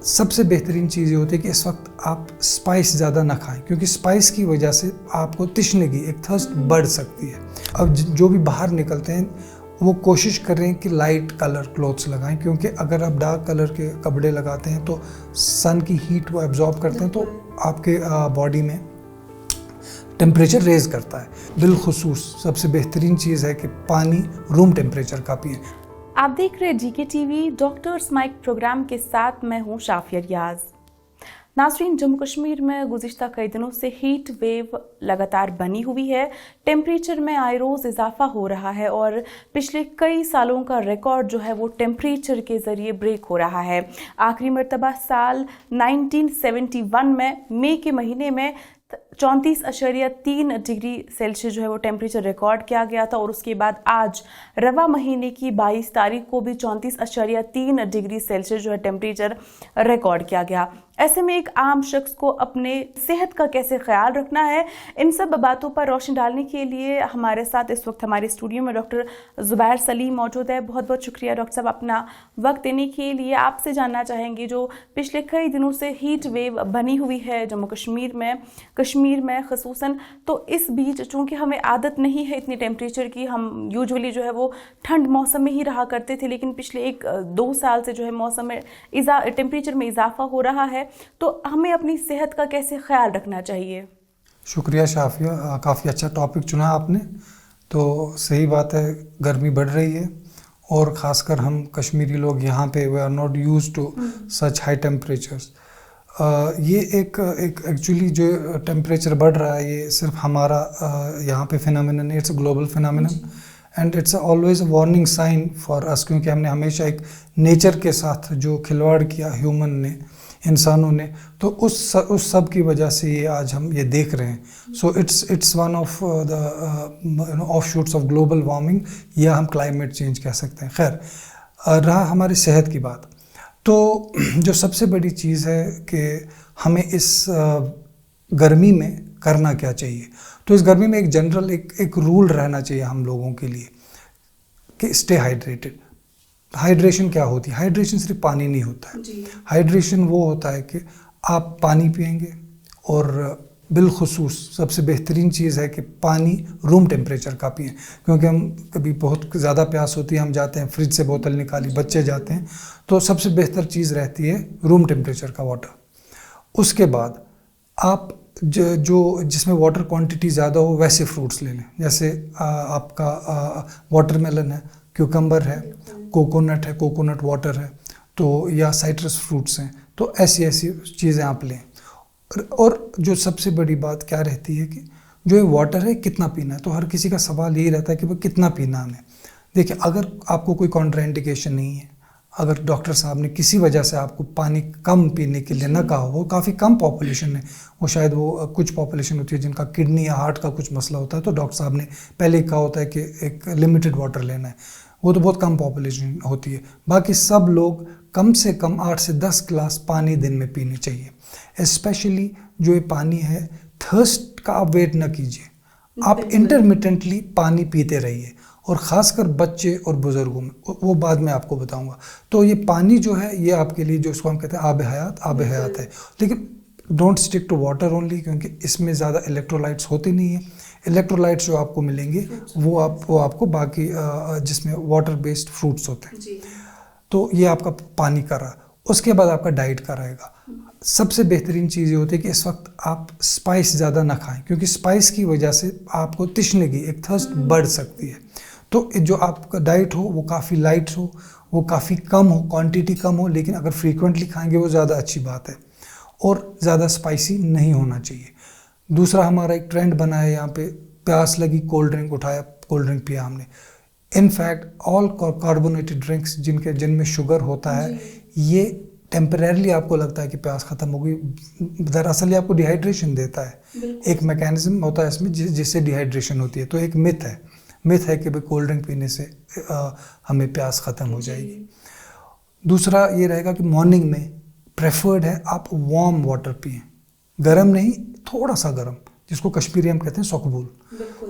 सबसे बेहतरीन चीज़ ये होती है कि इस वक्त आप स्पाइस ज़्यादा ना खाएं, क्योंकि स्पाइस की वजह से आपको तृष्णगी, एक थर्स्ट बढ़ सकती है। अब जो भी बाहर निकलते हैं वो कोशिश कर रहे हैं कि लाइट कलर क्लोथ्स लगाएं, क्योंकि अगर आप डार्क कलर के कपड़े लगाते हैं तो सन की हीट वो एब्जॉर्ब करते हैं, तो आपके बॉडी में टेम्परेचर रेज करता है। बिलखुसूस सबसे बेहतरीन चीज़ है कि पानी रूम टेम्परेचर का पिएं। आप देख रहे हैं GK TV doctors mike programme के साथ मैं हूं शाफिया रियाज। नाज़रीन, जम्मू कश्मीर में गुज़िश्ता कई दिनों से हीट वेव लगातार बनी हुई है। टेम्परेचर में आए रोज़ इजाफा हो रहा है और पिछले कई सालों का रिकॉर्ड जो है वो टेम्परेचर के ज़रिए ब्रेक हो रहा है। आखिरी मरतबा साल 1971 में मई के महीने में 34.3 डिग्री सेल्सियस जो है वो टेम्परेचर रिकॉर्ड किया गया था और उसके बाद आज रवा महीने की 22 तारीख को भी 34.3 डिग्री सेल्सियस जो है टेम्परेचर रिकॉर्ड किया गया। ऐसे में एक आम शख्स को अपने सेहत का कैसे ख्याल रखना है, इन सब बातों पर रोशनी डालने के लिए हमारे साथ इस वक्त हमारे स्टूडियो में डॉक्टर ज़ुबैर सलीम मौजूद है। बहुत बहुत शुक्रिया डॉक्टर साहब अपना वक्त देने के लिए। आपसे जानना चाहेंगे, जो पिछले कई दिनों से हीट वेव बनी हुई है जम्मू कश्मीर में ख़ुसूसन, तो इस बीच चूँकि हमें आदत नहीं है इतनी टेम्परेचर की, हम यूजुअली जो है वो ठंड मौसम में ही रहा करते थे, लेकिन पिछले 1-2 साल से जो है मौसम में टेम्परेचर में इजाफा हो रहा है, तो हमें अपनी सेहत का कैसे ख्याल रखना चाहिए? शुक्रिया शाफिया, काफ़ी अच्छा टॉपिक चुना आपने। तो सही बात है, गर्मी बढ़ रही है और ख़ासकर हम कश्मीरी लोग यहाँ पे we are not used to such high temperatures. ये एक एक्चुअली जो टेम्परेचर बढ़ रहा है ये सिर्फ हमारा यहाँ पे phenomenon, it's a global phenomenon and it's always a warning sign for us, क्योंकि हमने हमेशा एक नेचर के साथ जो खिलवाड़ किया ह्यूमन ने, इंसानों ने, तो उस सब की वजह से ये आज हम ये देख रहे हैं। So it's one of the offshoots of global warming, या हम क्लाइमेट चेंज कह सकते हैं। खैर, रहा हमारी सेहत की बात, तो जो सबसे बड़ी चीज़ है कि हमें इस गर्मी में करना क्या चाहिए। तो इस गर्मी में एक जनरल एक रूल रहना चाहिए हम लोगों के लिए कि स्टे हाइड्रेटेड। हाइड्रेशन क्या होती है? हाइड्रेशन सिर्फ पानी नहीं होता है। हाइड्रेशन वो होता है कि आप पानी पिएंगे, और बिलखुसूस सबसे बेहतरीन चीज़ है कि पानी रूम टेम्परेचर का पिएं, क्योंकि हम कभी बहुत ज़्यादा प्यास होती है, हम जाते हैं फ्रिज से बोतल निकाली, बच्चे जाते हैं, तो सबसे बेहतर चीज़ रहती है रूम टेम्परेचर का वाटर। उसके बाद आप जो जिसमें वाटर क्वांटिटी ज़्यादा हो वैसे फ्रूट्स ले लें, जैसे आपका वाटरमेलन है, क्यूकम्बर है, कोकोनट है, कोकोनट वाटर है, तो या साइट्रस फ्रूट्स हैं, तो ऐसी चीज़ें आप लें। और जो सबसे बड़ी बात क्या रहती है कि जो ये वाटर है कितना पीना है, तो हर किसी का सवाल यही रहता है कि वो कितना पीना हमें। देखिए, अगर आपको कोई कॉन्ट्राइंडिकेशन नहीं है, अगर डॉक्टर साहब ने किसी वजह से आपको पानी कम पीने के लिए ना कहा हो, काफ़ी कम पॉपुलेशन है, वो शायद वो कुछ पॉपुलेशन होती है जिनका किडनी या हार्ट का कुछ मसला होता है, तो डॉक्टर साहब ने पहले ही कहा होता है कि एक लिमिटेड वाटर लेना है, वो तो बहुत कम पॉपुलेशन होती है। बाकी सब लोग कम से कम 8 से 10 गिलास पानी दिन में पीने चाहिए। स्पेशली जो ये पानी है, थर्स्ट का आप वेट ना कीजिए, आप इंटरमिटेंटली पानी पीते रहिए, और ख़ासकर बच्चे और बुज़ुर्गों में, वो बाद में आपको बताऊंगा। तो ये पानी जो है ये आपके लिए, जो इसको हम कहते हैं आब हयात है। लेकिन don't stick to water only, क्योंकि इसमें ज़्यादा इलेक्ट्रोलाइट्स होते नहीं हैं। इलेक्ट्रोलाइट्स जो आपको मिलेंगे वो आपको बाकी जिसमें वाटर बेस्ड फ्रूट्स होते हैं। तो ये आपका पानी का रहा। उसके बाद आपका डाइट का रहेगा। सबसे बेहतरीन चीज़ ये होती है कि इस वक्त आप स्पाइस ज़्यादा ना खाएं, क्योंकि स्पाइस की वजह से आपको तृष्णगी, एक थर्स्ट बढ़ सकती है। तो जो आपका डाइट हो वो काफ़ी लाइट हो, वो काफ़ी कम हो, क्वांटिटी कम हो, लेकिन अगर फ्रीक्वेंटली खाएंगे वो ज़्यादा अच्छी बात है, और ज़्यादा स्पाइसी नहीं होना चाहिए। दूसरा हमारा एक ट्रेंड बना है यहाँ पे, प्यास लगी कोल्ड ड्रिंक उठाया, कोल्ड ड्रिंक पिया हमने। इनफैक्ट ऑल कार्बोनेटेड ड्रिंक्स जिनमें शुगर होता है, ये टेम्परेरली आपको लगता है कि प्यास ख़त्म हो गई, दरअसल ये आपको डिहाइड्रेशन देता है। एक मैकेनिज्म होता है इसमें जिससे डिहाइड्रेशन होती है। तो एक मिथ है कि भाई कोल्ड ड्रिंक पीने से हमें प्यास ख़त्म हो जाएगी। दूसरा ये रहेगा कि मॉर्निंग में प्रेफर्ड है आप वार्म वाटर पिएं, गर्म नहीं, थोड़ा सा गर्म, जिसको कश्मीरी हम कहते हैं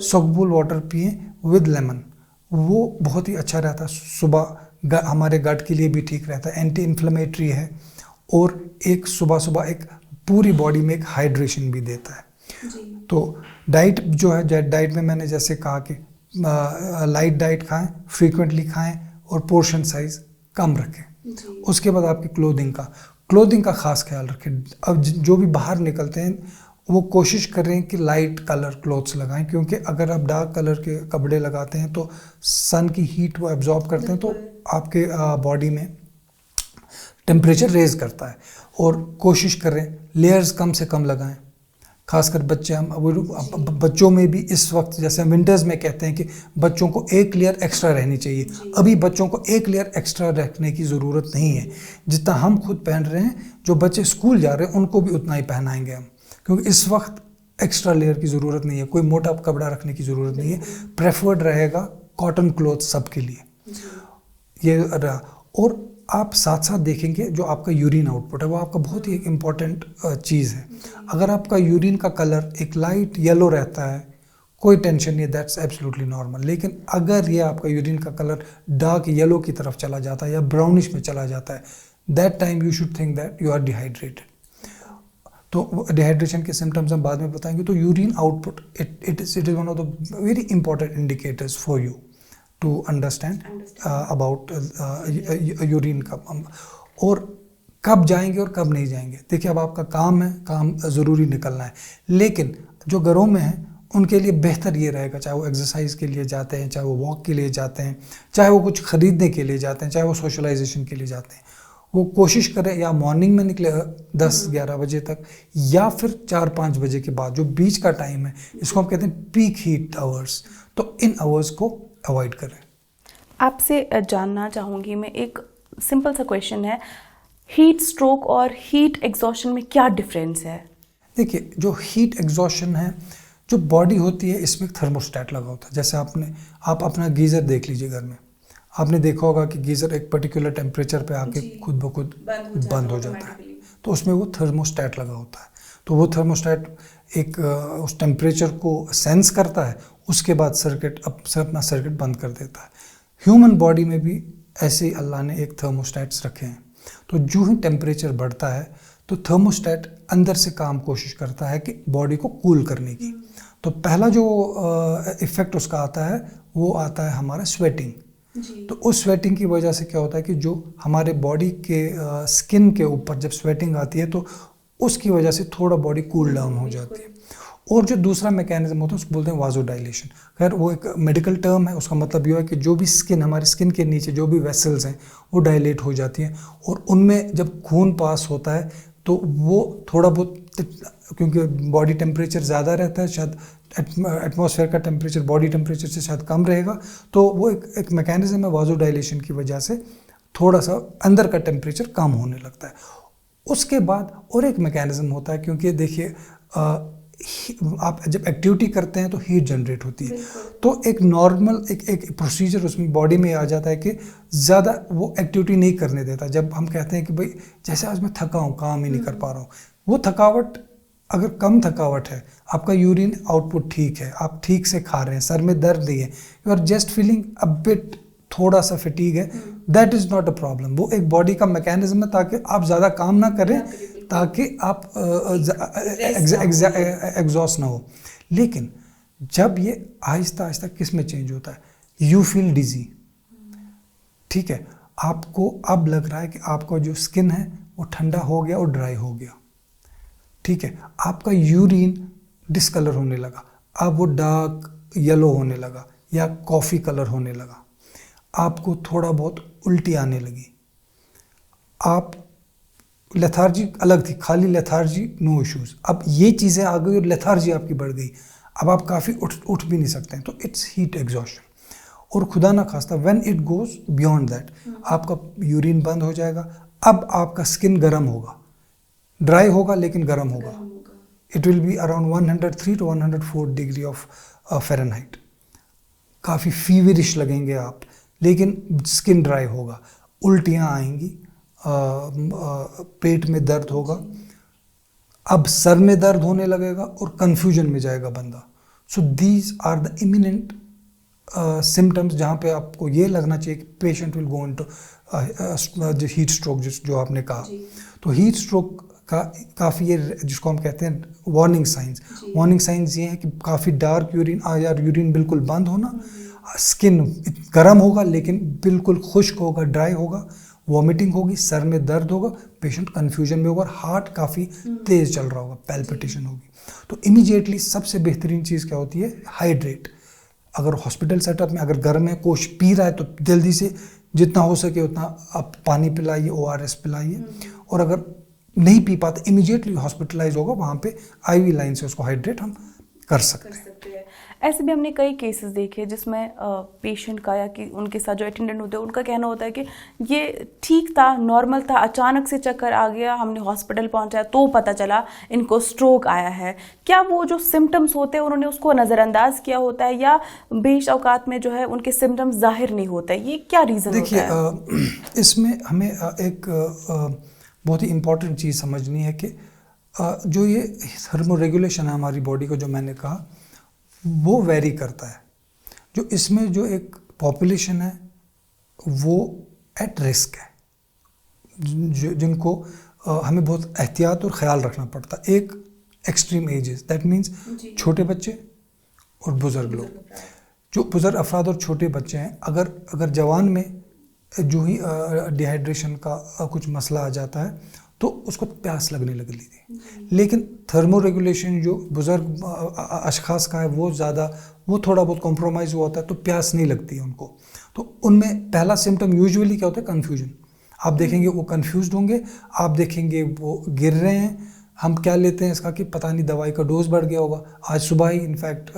सॉकबुल वाटर पिएं विद लेमन। वो बहुत ही अच्छा रहता है, सुबह हमारे गट के लिए भी ठीक रहता है, एंटी इन्फ्लेमेटरी है, और एक सुबह सुबह एक पूरी बॉडी में एक हाइड्रेशन भी देता है। तो डाइट जो है, डाइट में मैंने जैसे कहा कि लाइट डाइट खाएं, फ्रीक्वेंटली खाएं और पोर्शन साइज कम रखें। उसके बाद आपकी क्लोथिंग का खास ख्याल रखें। अब जो भी बाहर निकलते हैं वो कोशिश कर रहे हैं कि लाइट कलर क्लोथ्स लगाएं, क्योंकि अगर आप डार्क कलर के कपड़े लगाते हैं तो सन की हीट वो एब्जॉर्ब करते हैं, तो आपके बॉडी में टेम्परेचर रेज करता है। और कोशिश करें लेयर्स कम से कम लगाएं, खासकर बच्चों में भी इस वक्त, जैसे हम विंटर्स में कहते हैं कि बच्चों को एक लेयर एक्स्ट्रा रहनी चाहिए, अभी बच्चों को एक लेयर एक्स्ट्रा रखने की ज़रूरत नहीं है। जितना हम खुद पहन रहे हैं, जो बच्चे स्कूल जा रहे हैं उनको भी उतना ही पहनाएंगे हम, क्योंकि इस वक्त एक्स्ट्रा लेयर की ज़रूरत नहीं है, कोई मोटा कपड़ा रखने की ज़रूरत नहीं है। प्रेफर्ड रहेगा कॉटन क्लॉथ सबके लिए ये रहा। और आप साथ साथ देखेंगे जो आपका यूरिन आउटपुट है वो आपका बहुत ही एक इम्पॉर्टेंट चीज़ है। अगर आपका यूरिन का कलर एक लाइट येलो रहता है, कोई टेंशन नहीं है, दैट्स एब्सोल्युटली नॉर्मल। लेकिन अगर ये आपका यूरिन का कलर डार्क येलो की तरफ चला जाता है या ब्राउनिश में चला जाता है, that time you should think that you are dehydrated. तो डिहाइड्रेशन के सिम्टम्स हम बाद में बताएंगे। तो urine output it is one of the very important indicators for you to understand about urine का। और कब जाएंगे और कब नहीं जाएंगे, देखिए अब आपका काम है, काम ज़रूरी निकलना है, लेकिन जो घरों में हैं उनके लिए बेहतर ये रहेगा, चाहे वो एक्सरसाइज के लिए जाते हैं, चाहे वो वॉक के लिए जाते हैं, चाहे वो कुछ ख़रीदने के लिए जाते हैं, चाहे वो सोशलाइजेशन के लिए जाते हैं, वो कोशिश करें या मॉर्निंग में निकले 10-11 बजे तक, या फिर 4-5 बजे के बाद, जो बीच का टाइम है, इसको हम कहते हैं पीक हीट आवर्स। तो इन आवर्स को अवॉइड करें। आपसे जानना चाहूँगी मैं, एक सिंपल सा क्वेश्चन है, हीट स्ट्रोक और हीट एग्जॉशन में क्या डिफरेंस है? देखिए, जो हीट एग्जॉशन है, जो बॉडी होती है, इसमें थर्मोस्टेट लगा होता है। जैसे आप अपना गीज़र देख लीजिए घर में, आपने देखा होगा कि गीज़र एक पर्टिकुलर टेम्परेचर पे आके खुद ब खुद बंद हो जाता है, तो उसमें वो थर्मोस्टेट लगा होता है। तो वो थर्मोस्टेट एक उस टेम्परेचर को सेंस करता है, उसके बाद अपना सर्किट बंद कर देता है। ह्यूमन बॉडी में भी ऐसे ही अल्लाह ने एक थर्मोस्टेट्स रखे हैं। तो जो ही टेम्परेचर बढ़ता है तो थर्मोस्टेट अंदर से काम कोशिश करता है कि बॉडी को कूल करने की। तो पहला जो इफ़ेक्ट उसका आता है वो आता है हमारा स्वेटिंग। तो उस स्वेटिंग की वजह से क्या होता है कि जो हमारे बॉडी के स्किन के ऊपर जब स्वेटिंग आती है तो उसकी वजह से थोड़ा बॉडी कूल डाउन हो जाती है। और जो दूसरा मैकेनिज्म होता है उसको बोलते हैं वाजोडाइलेशन। खैर वो एक मेडिकल टर्म है, उसका मतलब ये है कि जो भी स्किन, हमारी स्किन के नीचे जो भी वेसल्स हैं वो डायलेट हो जाती हैं, और उनमें जब खून पास होता है तो वो थोड़ा बहुत, क्योंकि बॉडी टेम्परेचर ज़्यादा रहता है, शायद एटमॉस्फेयर का टेम्परेचर बॉडी टेम्परेचर से शायद कम रहेगा, तो वो एक मैकेनिज्म है वाजोडाइलेशन की वजह से थोड़ा सा अंदर का टेम्परेचर कम होने लगता है। उसके बाद और एक मैकेनिज्म होता है, क्योंकि देखिए आप जब एक्टिविटी करते हैं तो हीट जनरेट होती है, तो एक नॉर्मल एक प्रोसीजर उसमें बॉडी में आ जाता है कि ज़्यादा वो एक्टिविटी नहीं करने देता। जब हम कहते हैं कि भाई जैसे आज मैं थका हूँ, काम ही नहीं कर पा रहा हूँ, वो थकावट, अगर कम थकावट है, आपका यूरिन आउटपुट ठीक है, आप ठीक से खा रहे हैं, सर में दर्द नहीं है, you are just feeling a bit, थोड़ा सा फटीग है, that is not a problem. वो एक बॉडी का मैकेनिज्म है ताकि आप ज़्यादा काम ना करें, ताकि आप एग्जॉस्ट ना हो। लेकिन जब ये आहिस्ता आहिस्ता किस में चेंज होता है, यू फील डिजी, ठीक है, आपको अब लग रहा है कि आपका जो स्किन है वो ठंडा हो गया और ड्राई हो गया, ठीक है, आपका यूरिन डिसकलर होने लगा, अब वो डार्क येलो होने लगा या कॉफ़ी कलर होने लगा, आपको थोड़ा बहुत उल्टी आने लगी, आप लेथार्जी अलग थी, खाली लेथार्जी नो इश्यूज, अब ये चीज़ें आ गई और लेथार्जी आपकी बढ़ गई, अब आप काफ़ी उठ भी नहीं सकते हैं, तो इट्स हीट एग्जॉशन। और खुदा ना खास्ता when it goes beyond that, आपका यूरिन बंद हो जाएगा, अब आपका स्किन गर्म होगा, ड्राई होगा लेकिन गर्म होगा, it will be around 103 to 104 degree of Fahrenheit, काफ़ी फीवरिश लगेंगे आप, लेकिन स्किन ड्राई होगा, उल्टियाँ आएंगी, पेट में दर्द होगा, अब सर में दर्द होने लगेगा और कंफ्यूजन में जाएगा बंदा। So these are the imminent symptoms जहाँ पे आपको ये लगना चाहिए कि patient will go into heat stroke, जो आपने कहा। तो हीट स्ट्रोक का काफ़ी ये जिसको हम कहते हैं वार्निंग साइंस ये है कि काफ़ी डार्क यूरिन या यूरिन बिल्कुल बंद होना, स्किन गर्म होगा लेकिन बिल्कुल खुश्क होगा, ड्राई होगा, वॉमिटिंग होगी, सर में दर्द होगा, पेशेंट कन्फ्यूजन में होगा और हार्ट काफ़ी तेज़ चल रहा होगा, पैल्पिटेशन होगी। तो इमीडिएटली सबसे बेहतरीन चीज़ क्या होती है, हाइड्रेट। अगर हॉस्पिटल सेटअप में अगर घर में कुछ पी रहा है तो जल्दी से जितना हो सके उतना आप पानी पिलाइए, ORS पिलाइए, और अगर नहीं पी पाते इमीडिएटली हॉस्पिटलाइज होगा, वहाँ पे IV लाइन से उसको हाइड्रेट हम कर सकते हैं। ऐसे भी हमने कई केसेस देखे जिसमें पेशेंट का या कि उनके साथ जो अटेंडेंट होते हैं उनका कहना होता है कि ये ठीक था, नॉर्मल था, अचानक से चक्कर आ गया, हमने हॉस्पिटल पहुंचाया तो पता चला इनको स्ट्रोक आया है। क्या वो जो सिम्टम्स होते हैं उन्होंने उसको नज़रअंदाज किया होता है या बेश औकात में जो है उनके सिम्टम्स जाहिर नहीं होते? ये क्या रीज़न होता है? देखिए, इसमें हमें एक बहुत ही इम्पोर्टेंट चीज़ समझनी है कि जो ये थर्मो रेगुलेशन है हमारी बॉडी को, जो मैंने कहा, वो वेरी करता है। जो इसमें जो एक पॉपुलेशन है वो एट रिस्क है, जिनको हमें बहुत एहतियात और ख़्याल रखना पड़ता है। एक एक्सट्रीम एजेस, दैट मीन्स छोटे बच्चे और बुज़ुर्ग लोग। जो बुज़ुर्ग अफराद और छोटे बच्चे हैं, अगर जवान में जो ही डिहाइड्रेशन का कुछ मसला आ जाता है तो उसको प्यास लगने लगती थी। लेकिन थर्मो रेगुलेशन जो बुज़ुर्ग अशखास का है वो थोड़ा बहुत कॉम्प्रोमाइज़ हुआ होता है, तो प्यास नहीं लगती है उनको। तो उनमें पहला सिम्टम यूजुअली क्या होता है, कन्फ्यूजन। आप देखेंगे वो कन्फ्यूज्ड होंगे, आप देखेंगे वो गिर रहे हैं। हम क्या लेते हैं इसका कि पता नहीं दवाई का डोज बढ़ गया होगा। आज सुबह ही इनफैक्ट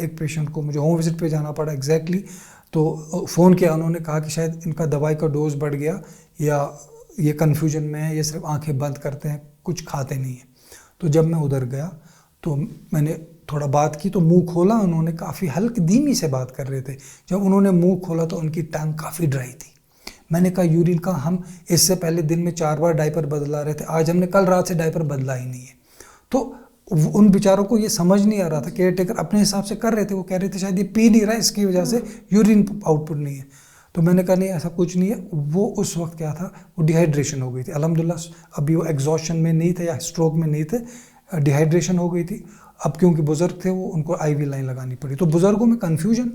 एक पेशेंट को मुझे होम विजिट पे जाना पड़ा एग्जैक्टली, तो फ़ोन किया, उन्होंने कहा कि शायद इनका दवाई का डोज बढ़ गया या ये कन्फ्यूजन में है, ये सिर्फ आंखें बंद करते हैं, कुछ खाते नहीं हैं। तो जब मैं उधर गया तो मैंने थोड़ा बात की, तो मुंह खोला, उन्होंने काफ़ी हल्की धीमी से बात कर रहे थे। जब उन्होंने मुंह खोला तो उनकी टंग काफ़ी ड्राई थी। मैंने कहा यूरिन का हम इससे पहले दिन में 4 बार डायपर बदला रहे थे, आज हमने कल रात से डायपर बदला ही नहीं है। तो उन बेचारों को ये समझ नहीं आ रहा था। केयर टेकर अपने हिसाब से कर रहे थे, वो कह रहे थे शायद ये पी नहीं रहा है, इसकी वजह से यूरिन आउटपुट नहीं है। तो मैंने कहा नहीं, ऐसा कुछ नहीं है। वो उस वक्त क्या था, वो डिहाइड्रेशन हो गई थी। अल्हम्दुलिल्लाह अभी वो एग्जॉशन में नहीं थे या स्ट्रोक में नहीं थे, डिहाइड्रेशन हो गई थी। अब क्योंकि बुज़ुर्ग थे वो, उनको IV लाइन लगानी पड़ी। तो बुज़ुर्गों में कन्फ्यूजन,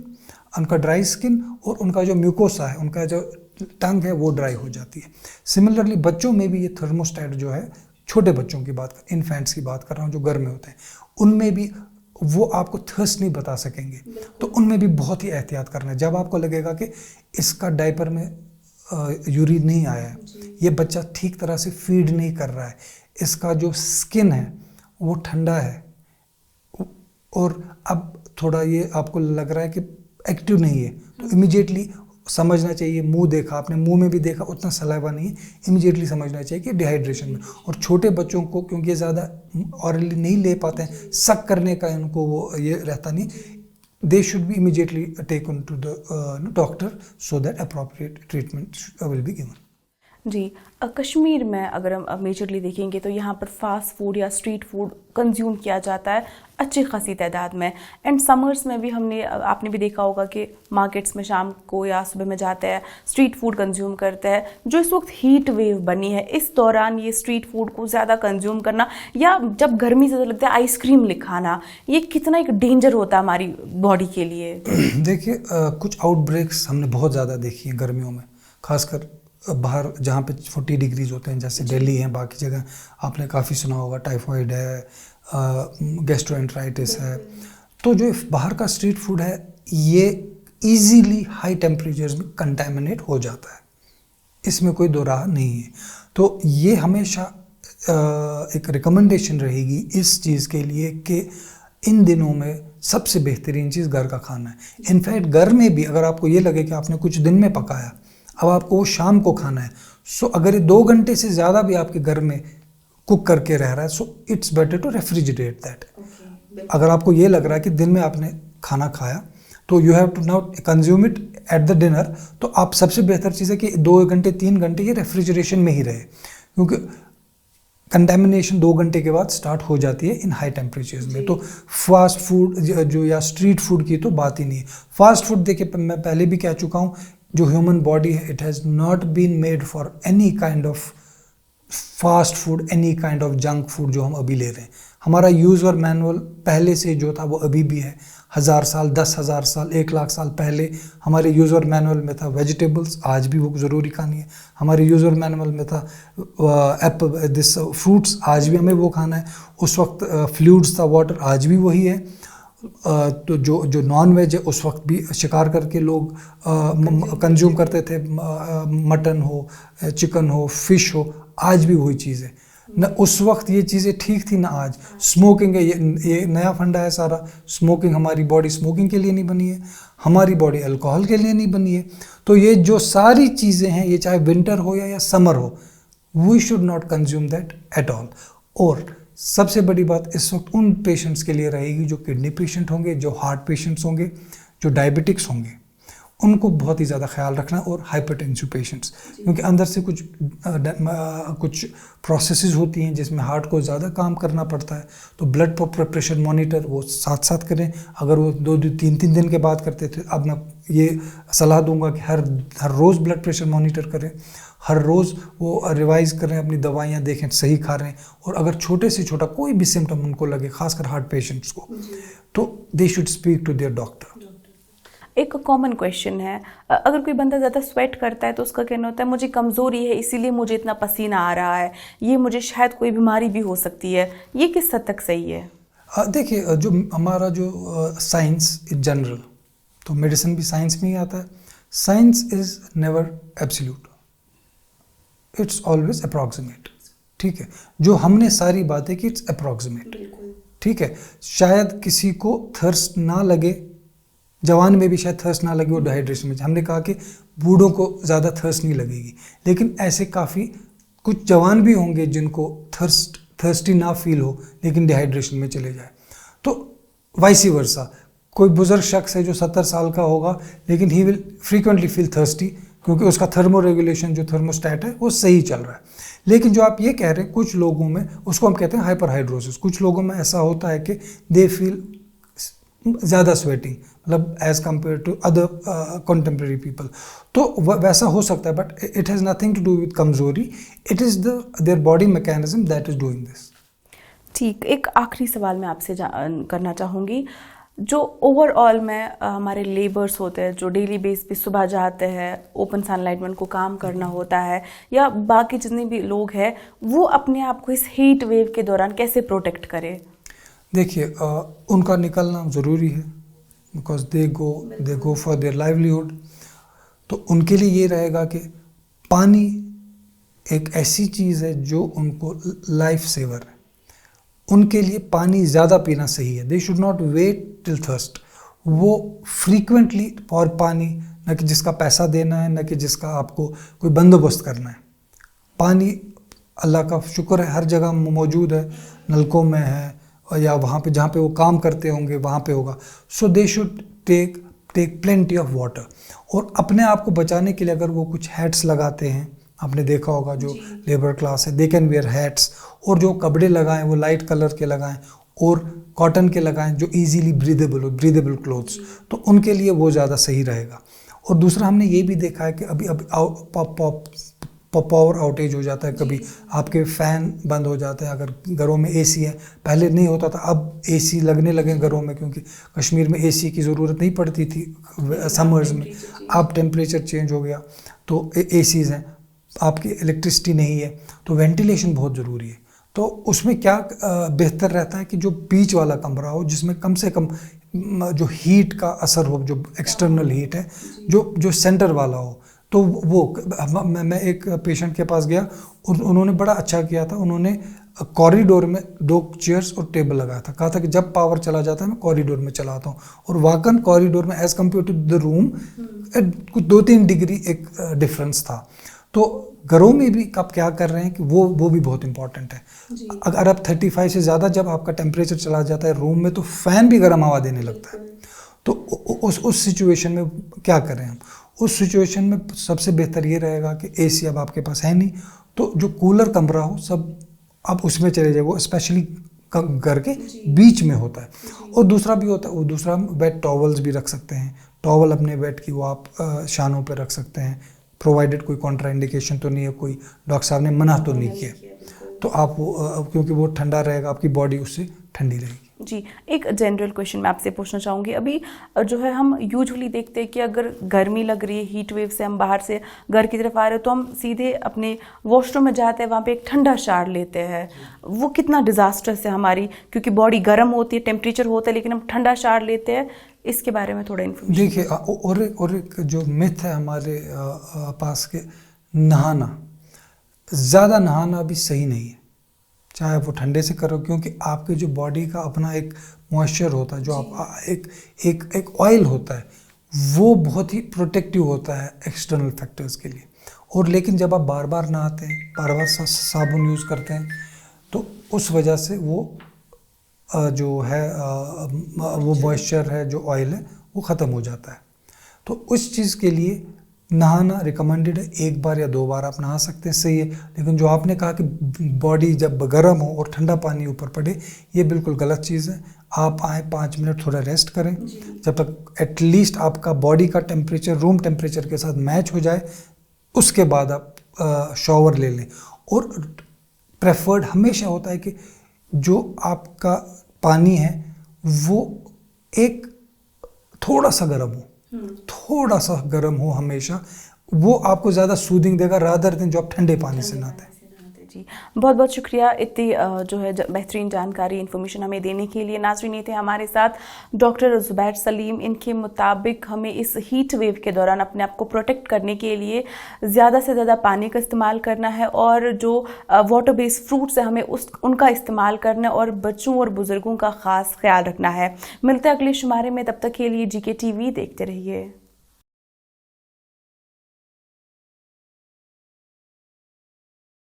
उनका ड्राई स्किन और उनका जो म्यूकोसा है, उनका जो टंग है, वो ड्राई हो जाती है। सिमिलरली बच्चों में भी ये थर्मोस्टेट जो है, छोटे बच्चों की बात कर, इन्फेंट्स की बात कर रहा हूँ, जो घर में होते हैं, उनमें भी वो आपको थर्स्ट नहीं बता सकेंगे, तो उनमें भी बहुत ही एहतियात करना है। जब आपको लगेगा कि इसका डायपर में यूरिन नहीं आया है, ये बच्चा ठीक तरह से फीड नहीं कर रहा है, इसका जो स्किन है वो ठंडा है और अब थोड़ा ये आपको लग रहा है कि एक्टिव नहीं है, तो इमीडिएटली समझना चाहिए। मुंह देखा आपने, मुंह में भी देखा उतना सलाइवा नहीं है, इमीडिएटली समझना चाहिए कि डिहाइड्रेशन में। और छोटे बच्चों को क्योंकि ये ज़्यादा ऑरली नहीं ले पाते हैं, सक करने का इनको वो ये रहता नहीं, they should be immediately taken to the doctor so that appropriate treatment will be given. जी, कश्मीर में अगर हम मेजरली देखेंगे तो यहाँ पर फास्ट फूड या स्ट्रीट फूड कंज्यूम किया जाता है अच्छी खासी तादाद में। एंड समर्स में भी आपने भी देखा होगा कि मार्केट्स में शाम को या सुबह में जाते हैं, स्ट्रीट फूड कंज्यूम करते हैं। जो इस वक्त हीट वेव बनी है, इस दौरान ये स्ट्रीट फूड को ज़्यादा कंज्यूम करना या जब गर्मी ज़्यादा लगता है आइसक्रीम खाना, ये कितना एक डेंजर होता है हमारी बॉडी के लिए? देखिए, कुछ आउटब्रेक्स हमने बहुत ज़्यादा देखी हैं गर्मियों में, खासकर बाहर जहाँ पे 40 डिग्रीज होते हैं, जैसे दिल्ली है, बाकी जगह आपने काफ़ी सुना होगा, टाइफॉइड है, गैस्ट्रोएंटराइटिस है। तो जो बाहर का स्ट्रीट फूड है ये इजीली हाई टेम्परेचर्स में कंटामिनेट हो जाता है, इसमें कोई दो राह नहीं है। तो ये हमेशा एक रिकमेंडेशन रहेगी इस चीज़ के लिए कि इन दिनों में सबसे बेहतरीन चीज़ घर का खाना है। इनफैक्ट घर में भी अगर आपको ये लगे कि आपने कुछ दिन में पकाया, अब आपको वो शाम को खाना है, सो अगर ये 2 घंटे से ज़्यादा भी आपके घर में कुक करके रह रहा है, so it's better to refrigerate that. अगर आपको ये लग रहा है कि दिन में आपने खाना खाया तो you have to now consume it at the dinner, तो आप सबसे बेहतर चीज़ है कि 2 घंटे 3 घंटे ये रेफ्रिजरेशन में ही रहे, क्योंकि कंटेमिनेशन 2 घंटे के बाद स्टार्ट हो जाती है इन हाई टेम्परेचर्स में। तो फास्ट फूड जो या स्ट्रीट फूड की तो बात ही नहीं है। फास्ट फूड देखिए, मैं पहले भी कह चुका हूँ, जो ह्यूमन बॉडी है, it has not been made for any kind of fast food, any kind of junk food जो हम अभी ले रहे हैं। हमारा यूज़र मैनुअल पहले से जो था वो अभी भी है। 1000 साल, 10,000 साल, 1,00,000 साल पहले हमारे यूज़र मैनुअल में था वेजिटेबल्स, आज भी वो ज़रूरी खानी है। हमारे यूज़र मैनुअल में था फ्रूट्स, आज भी हमें वो खाना है। उस वक्त फ्लूइड्स था, वाटर, आज भी वही है। तो जो नॉन वेज है उस वक्त भी शिकार करके लोग कंज्यूम करते थे, मटन हो, चिकन हो, फिश हो, आज भी वही चीज़ है न। उस वक्त ये चीज़ें ठीक थी ना आज। स्मोकिंग है, ये नया फंडा है सारा। स्मोकिंग, हमारी बॉडी स्मोकिंग के लिए नहीं बनी है, हमारी बॉडी अल्कोहल के लिए नहीं बनी है। तो ये जो सारी चीज़ें हैं, ये चाहे विंटर हो या समर हो, we should not consume that at all. और सबसे बड़ी बात इस वक्त उन पेशेंट्स के लिए रहेगी जो किडनी पेशेंट होंगे, जो हार्ट पेशेंट्स होंगे, जो डायबिटिक्स होंगे, उनको बहुत ही ज़्यादा ख्याल रखना। और हाइपरटेंसिव पेशेंट्स, क्योंकि अंदर से कुछ प्रोसेसेस होती हैं जिसमें हार्ट को ज़्यादा काम करना पड़ता है। तो ब्लड प्रेशर मॉनिटर वो साथ साथ करें। अगर वो 2-3 दिन के बाद करते थे, अब मैं ये सलाह दूंगा कि हर रोज़ ब्लड प्रेशर मॉनिटर करें, हर रोज़ वो रिवाइज़ करें, अपनी दवाइयाँ देखें सही खा रहे हैं। और अगर छोटे से छोटा कोई भी सिम्टम उनको लगे, खासकर हार्ट पेशेंट्स को, तो they should speak to their doctor. एक कॉमन क्वेश्चन है, अगर कोई बंदा ज़्यादा स्वेट करता है तो उसका कहना होता है मुझे कमज़ोरी है इसीलिए मुझे इतना पसीना आ रहा है, ये मुझे शायद कोई बीमारी भी हो सकती है। ये किस हद तक सही है? देखिए, जो हमारा जो साइंस इन जनरल, तो मेडिसिन भी साइंस में ही आता है। Science is never absolute, it's always approximate. ठीक है, जो हमने सारी बातें की इट्स अप्रॉक्सीमेट। ठीक है, शायद किसी को थर्स्ट ना लगे, जवान में भी शायद थर्स्ट ना लगे, वो डिहाइड्रेशन में। हमने कहा कि बूढ़ों को ज़्यादा थर्स्ट नहीं लगेगी, लेकिन ऐसे काफ़ी कुछ जवान भी होंगे जिनको थर्स्टी ना फील हो लेकिन डिहाइड्रेशन में चले जाए। तो वाइसी वर्सा, कोई बुजुर्ग शख्स है जो 70 साल का होगा लेकिन he will frequently feel thirsty, क्योंकि उसका थर्मो रेगुलेशन जो थर्मोस्टैट है वो सही चल रहा है। लेकिन जो आप ये कह रहे हैं, कुछ लोगों में उसको हम कहते हैं हाइपरहाइड्रोसिस। कुछ लोगों में ऐसा होता है कि दे फील ज़्यादा स्वेटिंग, मतलब as compare to other contemporary people. तो वैसा हो सकता है, but it has nothing to do with कमज़ोरी, it is their body mechanism that is doing this. ठीक, एक आखिरी सवाल मैं आपसे करना चाहूँगी। जो ओवरऑल में हमारे लेबर्स होते हैं जो डेली बेस पे सुबह जाते हैं, ओपन सनलाइट में उनको काम करना होता है, या बाकी जितने भी लोग हैं, वो अपने आप को इस हीट वेव के दौरान कैसे प्रोटेक्ट करें? देखिए, उनका निकलना ज़रूरी है, because they go for their livelihood. तो उनके लिए ये रहेगा कि पानी एक ऐसी चीज़ है जो उनको लाइफ सेवर है। उनके लिए पानी ज़्यादा पीना सही है। They should not wait till thirst. वो फ्रीक्वेंटली फॉर पानी, न कि जिसका पैसा देना है, न कि जिसका आपको कोई बंदोबस्त करना है। पानी अल्लाह का शुक्र है हर जगह मौजूद है, नलकों में है या वहाँ पे जहाँ पे वो काम करते होंगे वहाँ पे होगा। So they should take plenty of water. और अपने आप को बचाने के लिए अगर वो कुछ हैट्स लगाते हैं, आपने देखा होगा जो लेबर क्लास है, दे कैन वेयर हैट्स। और जो कपड़े लगाएं वो लाइट कलर के लगाएं और कॉटन के लगाएं जो इजीली ब्रीदेबल क्लोथ्स, तो उनके लिए वो ज़्यादा सही रहेगा। और दूसरा हमने ये भी देखा है कि अभी पावर आउटेज हो जाता है, कभी आपके फ़ैन बंद हो जाते हैं अगर घरों में एसी है। पहले नहीं होता था, अब एसी लगने लगे घरों में, क्योंकि कश्मीर में एसी की ज़रूरत नहीं पड़ती थी समर्स में। अब टेम्परेचर चेंज हो गया तो एसीज़ हैं, आपकी इलेक्ट्रिसिटी नहीं है, तो वेंटिलेशन बहुत ज़रूरी है। तो उसमें क्या बेहतर रहता है कि जो बीच वाला कमरा हो, जिसमें कम से कम जो हीट का असर हो, जो एक्सटर्नल हीट है, जो सेंटर वाला हो। तो वो मैं एक पेशेंट के पास गया और उन्होंने बड़ा अच्छा किया था। उन्होंने कॉरिडोर में 2 चेयर्स और टेबल लगाया था। कहा था कि जब पावर चला जाता है मैं कॉरिडोर में चलाता हूँ। और वाकन कॉरिडोर में as compare to the room कुछ 2-3 डिग्री एक डिफरेंस था। तो घरों में भी आप क्या कर रहे हैं कि वो भी बहुत इंपॉर्टेंट है। अगर आप 35 से ज़्यादा जब आपका टेम्परेचर चला जाता है रूम में, तो फ़ैन भी गर्म हवा देने लगता है। तो उस सिचुएशन में क्या करें हम? उस सिचुएशन में सबसे बेहतर ये रहेगा कि एसी अब आपके पास है नहीं, तो जो कूलर कमरा हो सब अब उसमें चले जाए। वो स्पेशली घर के बीच में होता है। और दूसरा भी होता है, वो दूसरा वेट टॉवल्स भी रख सकते हैं। टॉवल अपने वेट की वो आप शानों पे रख सकते हैं, प्रोवाइडेड कोई कॉन्ट्रा इंडिकेशन तो नहीं है, कोई डॉक्टर साहब ने मना तो नहीं किया। तो आप क्योंकि वो ठंडा रहेगा, आपकी बॉडी उससे ठंडी रहेगी। जी, एक जनरल क्वेश्चन मैं आपसे पूछना चाहूँगी। अभी जो है हम यूजुअली देखते हैं कि अगर गर्मी लग रही है, हीट वेव से हम बाहर से घर की तरफ आ रहे हो तो हम सीधे अपने वॉशरूम में जाते हैं, वहाँ पे एक ठंडा शावर लेते हैं। वो कितना डिजास्टर्स है हमारी, क्योंकि बॉडी गर्म होती है, टेम्परेचर होता है, लेकिन हम ठंडा शावर लेते हैं। इसके बारे में थोड़ा इन्फॉर्मेशन देखिए, और एक जो मिथ है हमारे पास के, नहाना, ज़्यादा नहाना भी सही नहीं है, चाहे वो ठंडे से करो, क्योंकि आपके जो बॉडी का अपना एक मॉइस्चर होता है, जो आप एक ऑयल होता है, वो बहुत ही प्रोटेक्टिव होता है एक्सटर्नल फैक्टर्स के लिए। और लेकिन जब आप बार बार नहाते हैं, बार बार साबुन यूज़ करते हैं, तो उस वजह से वो जो है वो मॉइस्चर है, जो ऑयल है, वो ख़त्म हो जाता है। तो उस चीज़ के लिए नहाना रिकमेंडेड है, 1 बार या 2 बार आप नहा सकते हैं, सही है। लेकिन जो आपने कहा कि बॉडी जब गर्म हो और ठंडा पानी ऊपर पड़े, ये बिल्कुल गलत चीज़ है। आप आए 5 मिनट थोड़ा रेस्ट करें, जब तक एटलीस्ट आपका बॉडी का टेम्परेचर रूम टेम्परेचर के साथ मैच हो जाए, उसके बाद आप शॉवर ले लें। और प्रेफर्ड हमेशा होता है कि जो आपका पानी है वो एक थोड़ा सा गर्म हो, थोड़ा सा गर्म हो हमेशा, वो आपको ज़्यादा सूदिंग देगा रादर देन जो आप ठंडे पानी से नहाते हैं। जी, बहुत बहुत शुक्रिया इतनी जो है बेहतरीन जानकारी, इन्फॉर्मेशन हमें देने के लिए। नाज़रीन, ये थे हमारे साथ डॉक्टर ज़ुबैर सलीम। इनके मुताबिक हमें इस हीट वेव के दौरान अपने आप को प्रोटेक्ट करने के लिए ज़्यादा से ज़्यादा पानी का इस्तेमाल करना है, और जो वाटर बेस्ड फ्रूट्स है हमें उनका इस्तेमाल करना है, और बच्चों और बुज़ुर्गों का ख़ास ख्याल रखना है। मिलते हैं अगले शुमारे में, तब तक के लिए GK TV देखते रहिए।